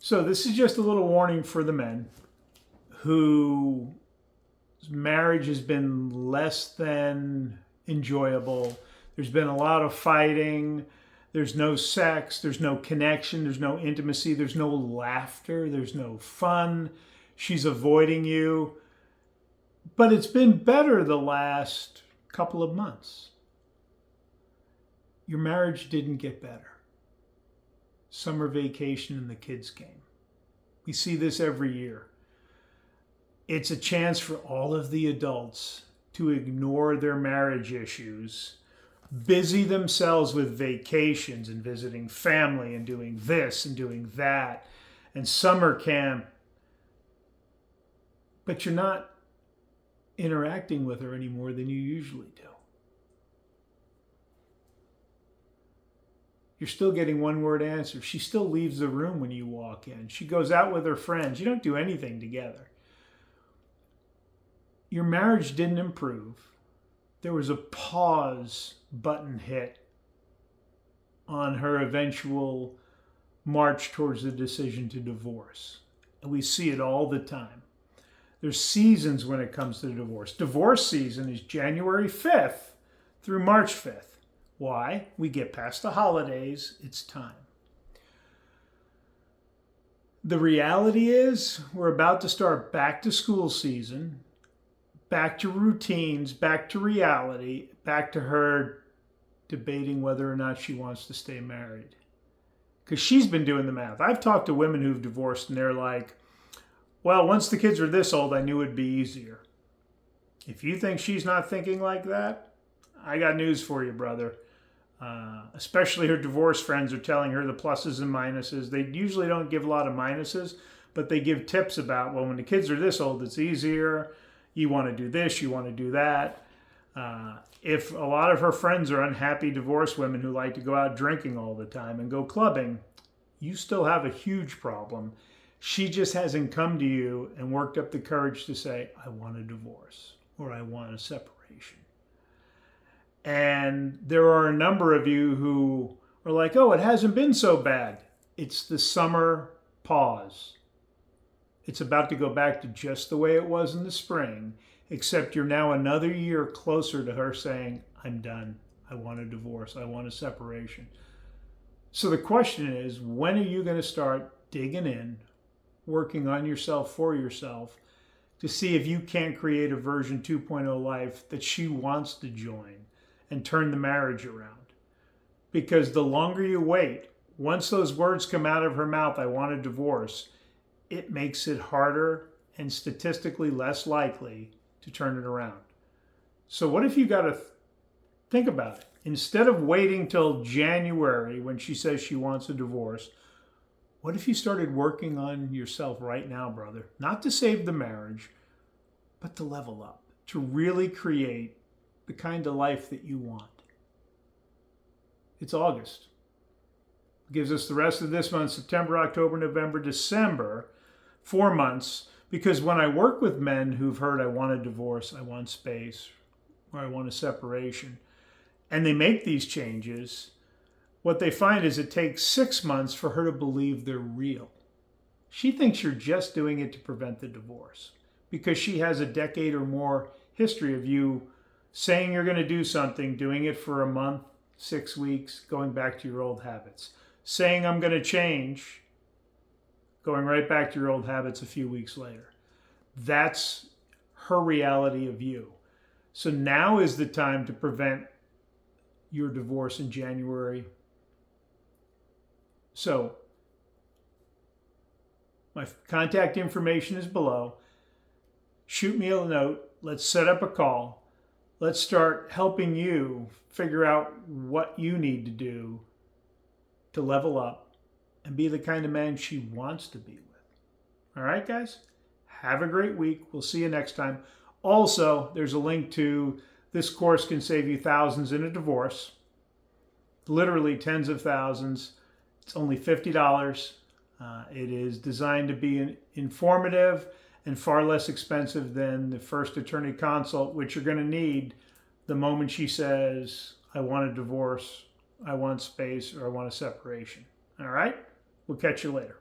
So this is just a little warning for the men whose marriage has been less than enjoyable. There's been a lot of fighting. There's no sex. There's no connection. There's no intimacy. There's no laughter. There's no fun. She's avoiding you. But it's been better the last couple of months. Your marriage didn't get better. Summer vacation and the kids came. We see this every year. It's a chance for all of the adults to ignore their marriage issues, busy themselves with vacations and visiting family and doing this and doing that and summer camp. But you're not interacting with her any more than you usually do. You're still getting one-word answers. She still leaves the room when you walk in. She goes out with her friends. You don't do anything together. Your marriage didn't improve. There was a pause button hit on her eventual march towards the decision to divorce. And we see it all the time. There's seasons when it comes to divorce. Divorce season is January 5th through March 5th. Why? We get past the holidays. It's time. The reality is we're about to start back to school season, back to routines, back to reality, back to her debating whether or not she wants to stay married. Because she's been doing the math. I've talked to women who've divorced and they're like, well, once the kids were this old, I knew it'd be easier. If you think she's not thinking like that, I got news for you, brother. Especially her divorce friends are telling her the pluses and minuses. They usually don't give a lot of minuses, but they give tips about, well, when the kids are this old, it's easier. You want to do this, you want to do that. If a lot of her friends are unhappy divorced women who like to go out drinking all the time and go clubbing, you still have a huge problem. She just hasn't come to you and worked up the courage to say, I want a divorce or I want a separation. And there are a number of you who are like, oh, it hasn't been so bad. It's the summer pause. It's about to go back to just the way it was in the spring, except you're now another year closer to her saying, I'm done. I want a divorce. I want a separation. So the question is, when are you going to start digging in, working on yourself for yourself to see if you can't create a version 2.0 life that she wants to join and turn the marriage around? Because the longer you wait, once those words come out of her mouth, I want a divorce, it makes it harder and statistically less likely to turn it around. So what if you got to think about it? Instead of waiting till January when she says she wants a divorce, what if you started working on yourself right now, brother? Not to save the marriage, but to level up, to really create the kind of life that you want. It's August. It gives us the rest of this month, September, October, November, December, 4 months, because when I work with men who've heard I want a divorce, I want space, or I want a separation, and they make these changes, what they find is it takes 6 months for her to believe they're real. She thinks you're just doing it to prevent the divorce because she has a decade or more history of you saying you're going to do something, doing it for a month, 6 weeks, going back to your old habits. Saying I'm going to change, going right back to your old habits a few weeks later. That's her reality of you. So now is the time to prevent your divorce in January. So my contact information is below. Shoot me a note. Let's set up a call. Let's start helping you figure out what you need to do to level up and be the kind of man she wants to be with. All right, guys? Have a great week. We'll see you next time. Also, there's a link to this course can save you thousands in a divorce. Literally tens of thousands. It's only $50. It is designed to be informative and far less expensive than the first attorney consult, which you're going to need the moment she says, I want a divorce, I want space, or I want a separation. All right? We'll catch you later.